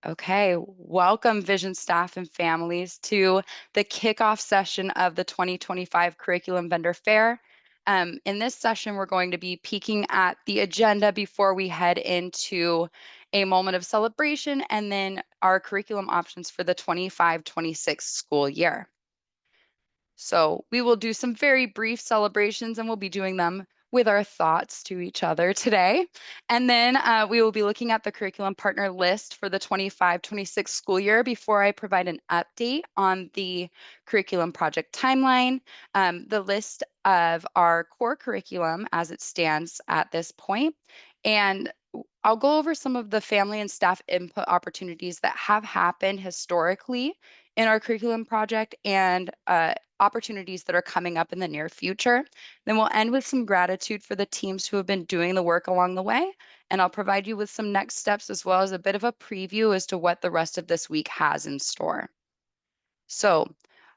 Okay, welcome Vision staff and families to the kickoff session of the 2025 Curriculum Vendor Fair. In this session, we're going to be peeking at the agenda before we head into a moment of celebration and then our curriculum options for the 25-26 school year. So we will do some very brief celebrations and we'll be doing them with our thoughts to each other today. And then we will be looking at the curriculum partner list for the 25-26 school year before I provide an update on the curriculum project timeline, the list of our core curriculum as it stands at this point, and I'll go over some of the family and staff input opportunities that have happened historically in our curriculum project and opportunities that are coming up in the near future. Then we'll end with some gratitude for the teams who have been doing the work along the way. And I'll provide you with some next steps as well as a bit of a preview as to what the rest of this week has in store. So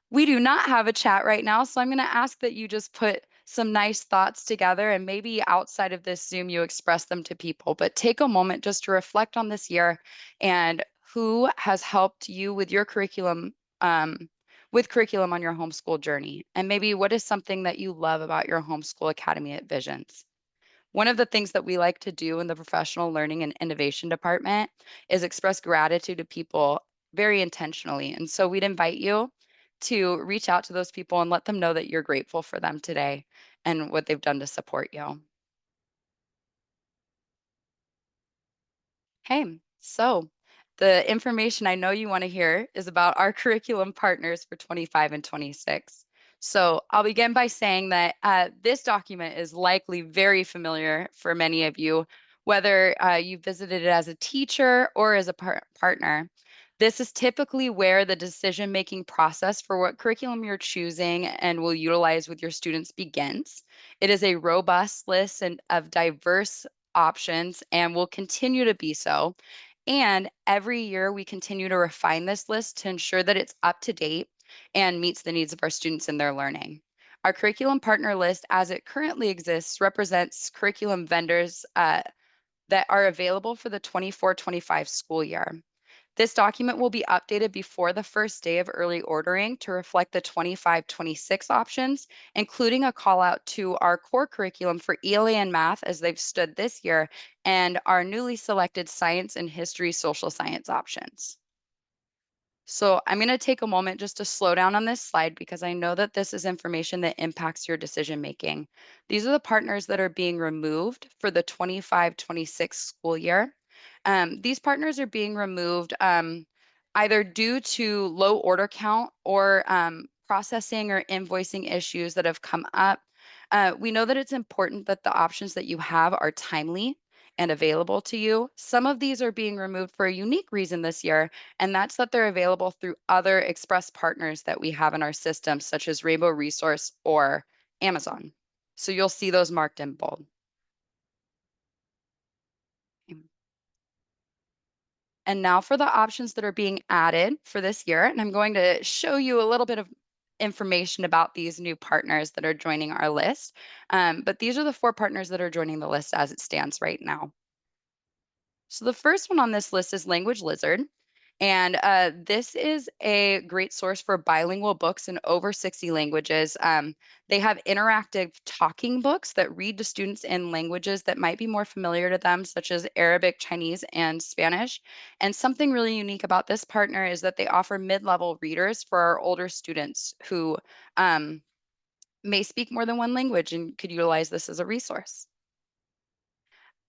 we do not have a chat right now, so I'm going to ask that you just put some nice thoughts together and maybe outside of this Zoom, you express them to people, but take a moment just to reflect on this year and who has helped you with curriculum on your homeschool journey. And maybe what is something that you love about your homeschool academy at Visions? One of the things that we like to do in the professional learning and innovation department is express gratitude to people very intentionally. And so we'd invite you to reach out to those people and let them know that you're grateful for them today and what they've done to support you. Hey, so the information I know you want to hear is about our curriculum partners for 25 and 26. So I'll begin by saying that this document is likely very familiar for many of you, whether you visited it as a teacher or as a partner. This is typically where the decision-making process for what curriculum you're choosing and will utilize with your students begins. It is a robust list of diverse options and will continue to be so. And every year we continue to refine this list to ensure that it's up to date and meets the needs of our students in their learning. Our curriculum partner list, as it currently exists, represents curriculum vendors that are available for the 24-25 school year. This document will be updated before the first day of early ordering to reflect the 25-26 options, including a call out to our core curriculum for ELA and math as they've stood this year, and our newly selected science and history social science options. So I'm going to take a moment just to slow down on this slide because I know that this is information that impacts your decision making. These are the partners that are being removed for the 25-26 school year. These partners are being removed either due to low order count or processing or invoicing issues that have come up. We know that it's important that the options that you have are timely and available to you. Some of these are being removed for a unique reason this year, and that's that they're available through other express partners that we have in our system, such as Rainbow Resource or Amazon. So you'll see those marked in bold. And now for the options that are being added for this year. And I'm going to show you a little bit of information about these new partners that are joining our list. But these are the 4 partners that are joining the list as it stands right now. So the first one on this list is Language Lizard. And this is a great source for bilingual books in over 60 languages. They have interactive talking books that read to students in languages that might be more familiar to them, such as Arabic, Chinese, and Spanish. And something really unique about this partner is that they offer mid-level readers for our older students who um, may speak more than one language and could utilize this as a resource.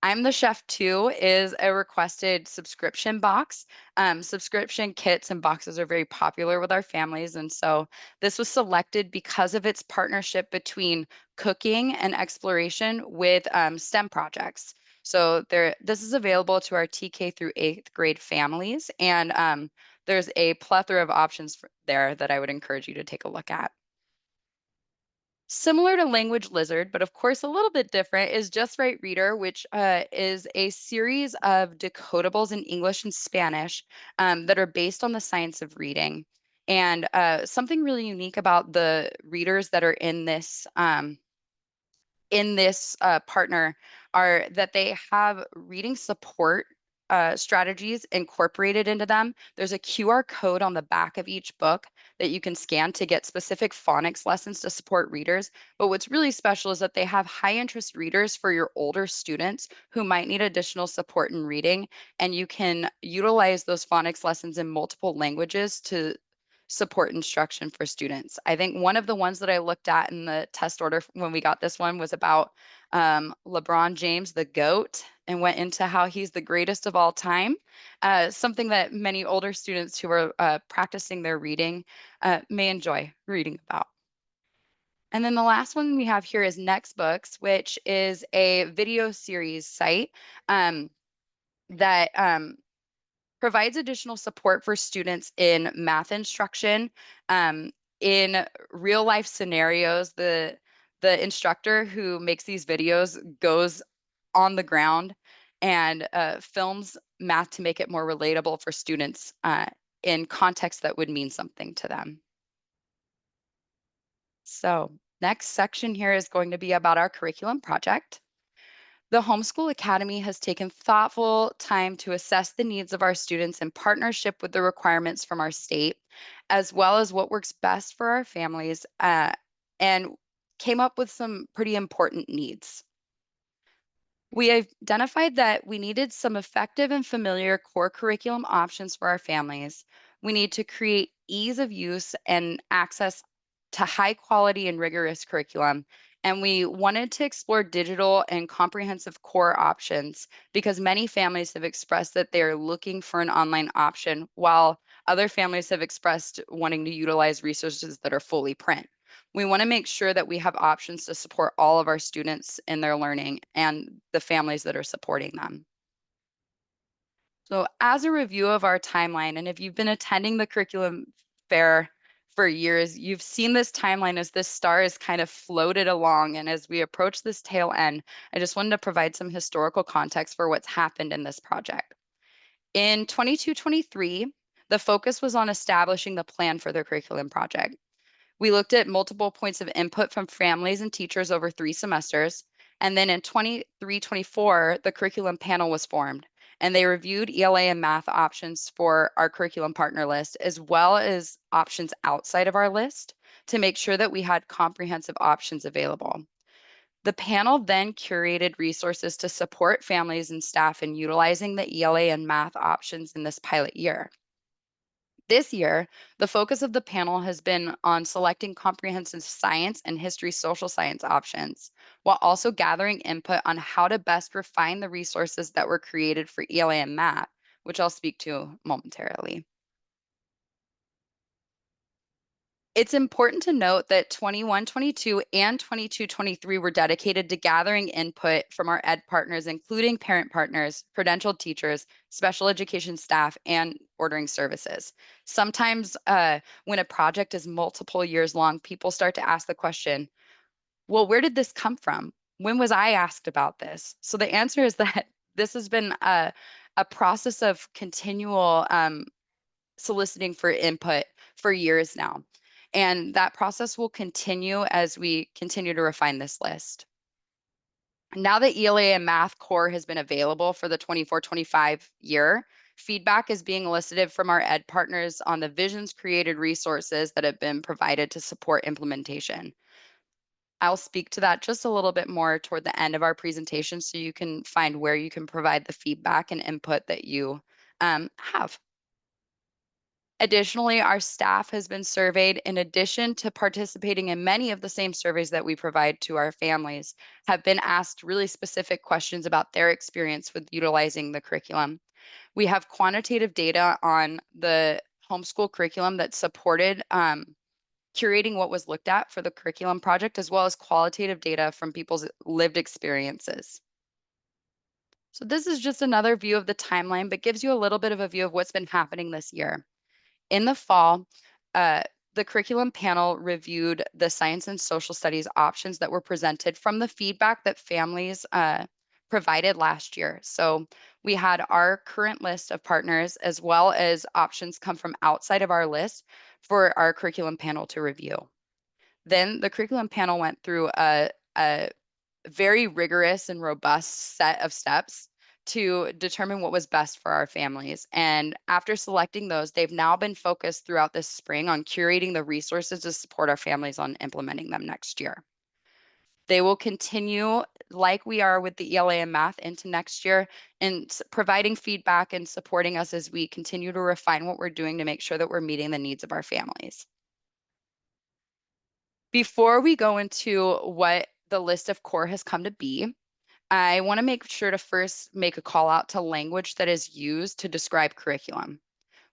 I'm the Chef Too is a requested subscription box. Subscription kits and boxes are very popular with our families. And so this was selected because of its partnership between cooking and exploration with STEM projects. So this is available to our TK through 8th grade families. And there's a plethora of options there that I would encourage you to take a look at. Similar to Language Lizard, but of course a little bit different, is Just Right Reader, which is a series of decodables in English and Spanish that are based on the science of reading. And something really unique about the readers that are in this partner are that they have reading support strategies incorporated into them. There's a QR code on the back of each book that you can scan to get specific phonics lessons to support readers. But what's really special is that they have high interest readers for your older students who might need additional support in reading. And you can utilize those phonics lessons in multiple languages to support instruction for students. I think one of the ones that I looked at in the test order when we got this one was about LeBron James, the GOAT, and went into how he's the greatest of all time. Something that many older students who are practicing their reading may enjoy reading about. And then the last one we have here is Next Books, which is a video series site um, that provides additional support for students in math instruction, um, in real life scenarios. The instructor who makes these videos goes on the ground and films math to make it more relatable for students in context that would mean something to them. So next section here is going to be about our curriculum project. The Homeschool Academy has taken thoughtful time to assess the needs of our students in partnership with the requirements from our state, as well as what works best for our families, and came up with some pretty important needs. We identified that we needed some effective and familiar core curriculum options for our families. We need to create ease of use and access to high quality and rigorous curriculum. And we wanted to explore digital and comprehensive core options because many families have expressed that they are looking for an online option, while other families have expressed wanting to utilize resources that are fully print. We want to make sure that we have options to support all of our students in their learning and the families that are supporting them. So as a review of our timeline, and if you've been attending the curriculum fair for years, you've seen this timeline as this star is kind of floated along. And as we approach this tail end, I just wanted to provide some historical context for what's happened in this project. In 22-23, the focus was on establishing the plan for the curriculum project. We looked at multiple points of input from families and teachers over 3 semesters. And then in 23-24, the curriculum panel was formed, and they reviewed ELA and math options for our curriculum partner list, as well as options outside of our list to make sure that we had comprehensive options available. The panel then curated resources to support families and staff in utilizing the ELA and math options in this pilot year. This year, the focus of the panel has been on selecting comprehensive science and history social science options, while also gathering input on how to best refine the resources that were created for ELA and math, which I'll speak to momentarily. It's important to note that 21-22 and 22-23 were dedicated to gathering input from our ed partners, including parent partners, credentialed teachers, special education staff, and ordering services. Sometimes when a project is multiple years long, people start to ask the question, well, where did this come from? When was I asked about this? So the answer is that this has been a process of continual soliciting for input for years now. And that process will continue as we continue to refine this list. Now that ELA and Math Core has been available for the 24-25 year, feedback is being elicited from our ed partners on the visions created resources that have been provided to support implementation. I'll speak to that just a little bit more toward the end of our presentation so you can find where you can provide the feedback and input that you have. Additionally, our staff has been surveyed in addition to participating in many of the same surveys that we provide to our families, have been asked really specific questions about their experience with utilizing the curriculum. We have quantitative data on the homeschool curriculum that supported curating what was looked at for the curriculum project, as well as qualitative data from people's lived experiences. So this is just another view of the timeline, but gives you a little bit of a view of what's been happening this year. In the fall, uh, the curriculum panel reviewed the science and social studies options that were presented from the feedback that families provided last year. So we had our current list of partners as well as options come from outside of our list for our curriculum panel to review. Then the curriculum panel went through a very rigorous and robust set of steps to determine what was best for our families. And after selecting those, they've now been focused throughout this spring on curating the resources to support our families on implementing them next year. They will continue like we are with the ELA and math into next year and providing feedback and supporting us as we continue to refine what we're doing to make sure that we're meeting the needs of our families. Before we go into what the list of core has come to be, I want to make sure to first make a call out to language that is used to describe curriculum.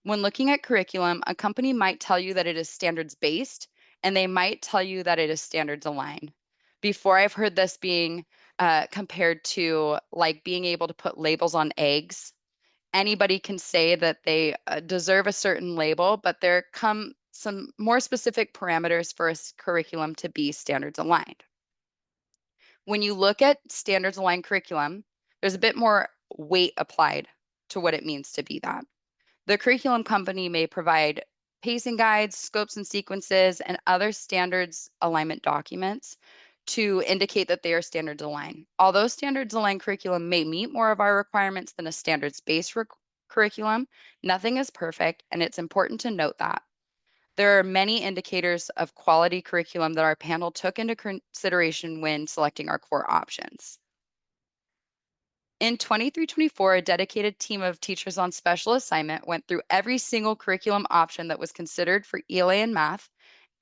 When looking at curriculum, a company might tell you that it is standards based, and they might tell you that it is standards aligned. Before, I've heard this being compared to like being able to put labels on eggs. Anybody can say that they deserve a certain label, but there come some more specific parameters for a curriculum to be standards aligned. When you look at standards aligned curriculum, there's a bit more weight applied to what it means to be that. The curriculum company may provide pacing guides, scopes and sequences, and other standards alignment documents to indicate that they are standards aligned. Although standards aligned curriculum may meet more of our requirements than a standards-based curriculum, nothing is perfect, and it's important to note that. There are many indicators of quality curriculum that our panel took into consideration when selecting our core options. In 23-24, a dedicated team of teachers on special assignment went through every single curriculum option that was considered for ELA and math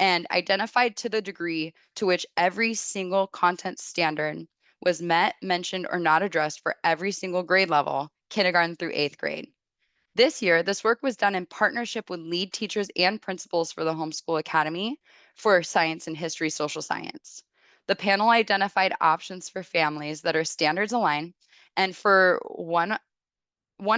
and identified to the degree to which every single content standard was met, mentioned, or not addressed for every single grade level, kindergarten through 8th grade. This year, this work was done in partnership with lead teachers and principals for the Homeschool Academy for Science and History Social Science. The panel identified options for families that are standards aligned, and for one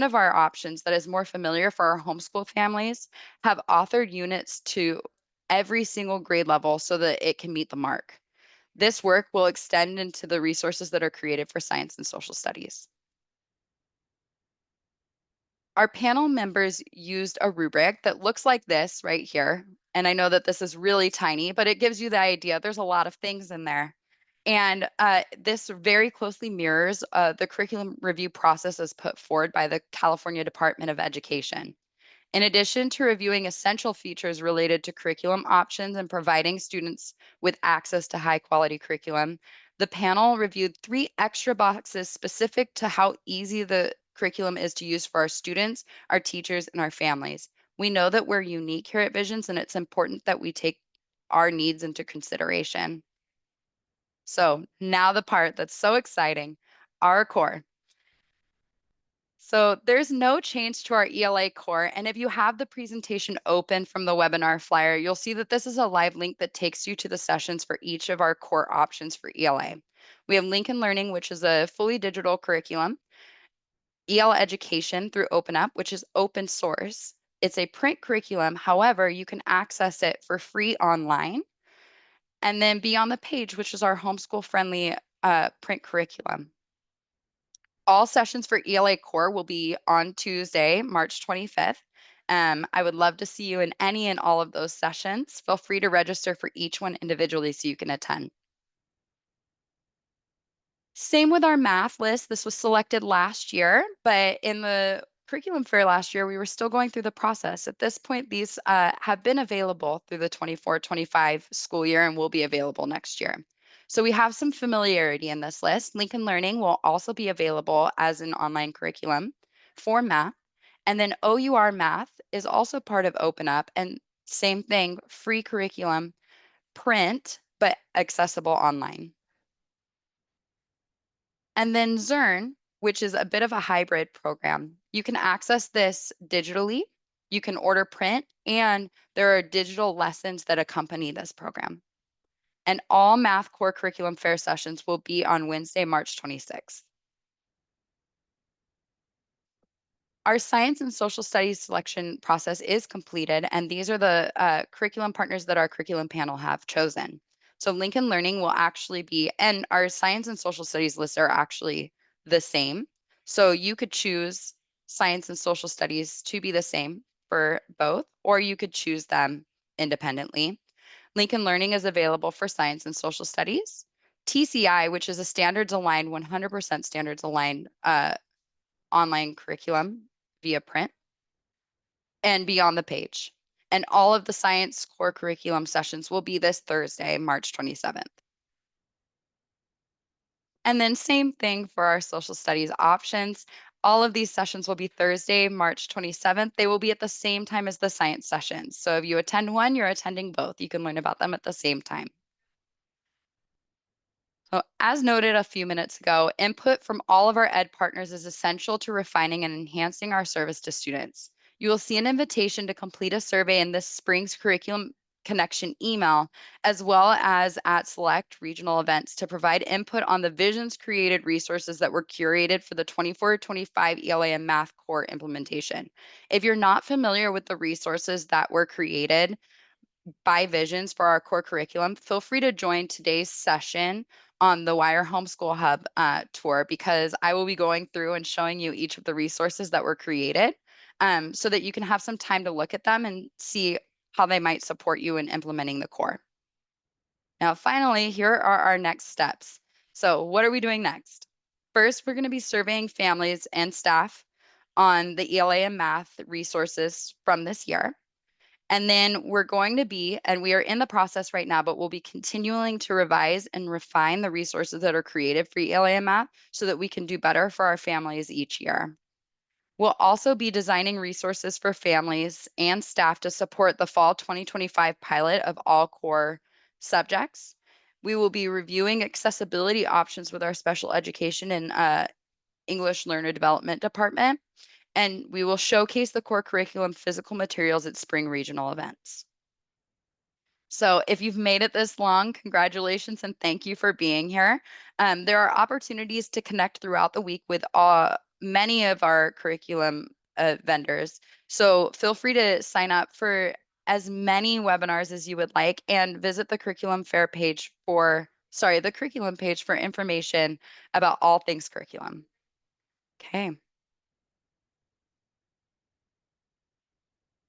of our options that is more familiar for our homeschool families, have authored units to every single grade level so that it can meet the mark. This work will extend into the resources that are created for science and social studies. Our panel members used a rubric that looks like this right here. And I know that this is really tiny, but it gives you the idea. There's a lot of things in there. And this very closely mirrors the curriculum review process as put forward by the California Department of Education. In addition to reviewing essential features related to curriculum options and providing students with access to high quality curriculum, the panel reviewed 3 extra boxes specific to how easy the curriculum is to use for our students, our teachers, and our families. We know that we're unique here at Visions, and it's important that we take our needs into consideration. So now the part that's so exciting, our core. So there's no change to our ELA core. And if you have the presentation open from the webinar flyer, you'll see that this is a live link that takes you to the sessions for each of our core options for ELA. We have Lincoln Learning, which is a fully digital curriculum, EL Education through OpenUp, which is open source. It's a print curriculum. However, you can access it for free online. And then Beyond the Page, which is our homeschool friendly print curriculum. All sessions for ELA Core will be on Tuesday, March 25th. I would love to see you in any and all of those sessions. Feel free to register for each one individually so you can attend. Same with our math list. This was selected last year, but in the curriculum fair last year, we were still going through the process. At this point, these have been available through the 24-25 school year and will be available next year. So we have some familiarity in this list. Lincoln Learning will also be available as an online curriculum for math. And then OUR Math is also part of OpenUp, and same thing, free curriculum, print, but accessible online. And then Zern, which is a bit of a hybrid program. You can access this digitally, you can order print, and there are digital lessons that accompany this program. And all Math Core Curriculum Fair sessions will be on Wednesday, March 26th. Our science and social studies selection process is completed, and these are the curriculum partners that our curriculum panel have chosen. So Lincoln Learning will actually be, and our science and social studies lists are actually the same. So you could choose science and social studies to be the same for both, or you could choose them independently. Lincoln Learning is available for science and social studies. TCI, which is a standards aligned, 100% standards aligned online curriculum via print and be on the page. And all of the science core curriculum sessions will be this Thursday, March 27th. And then same thing for our social studies options. All of these sessions will be Thursday, March 27th. They will be at the same time as the science sessions. So if you attend one, you're attending both. You can learn about them at the same time. So, as noted a few minutes ago, input from all of our ed partners is essential to refining and enhancing our service to students. You will see an invitation to complete a survey in this spring's curriculum connection email, as well as at select regional events to provide input on the visions created resources that were curated for the 24-25 ELA and math core implementation. If you're not familiar with the resources that were created, by Visions for our core curriculum, feel free to join today's session on the Wire Homeschool Hub tour because I will be going through and showing you each of the resources that were created so that you can have some time to look at them and see how they might support you in implementing the core. Now, finally, here are our next steps. So what are we doing next? First, we're going to be surveying families and staff on the ELA and math resources from this year. And then we're going to be, and we are in the process right now, but we'll be continuing to revise and refine the resources that are created for ELA and math so that we can do better for our families each year. We'll also be designing resources for families and staff to support the fall 2025 pilot of all core subjects. We will be reviewing accessibility options with our special education and English learner development department, and we will showcase the core curriculum physical materials at spring regional events. So if you've made it this long, congratulations and thank you for being here. There are opportunities to connect throughout the week with many of our curriculum vendors. So feel free to sign up for as many webinars as you would like and visit the curriculum fair page the curriculum page for information about all things curriculum. Okay.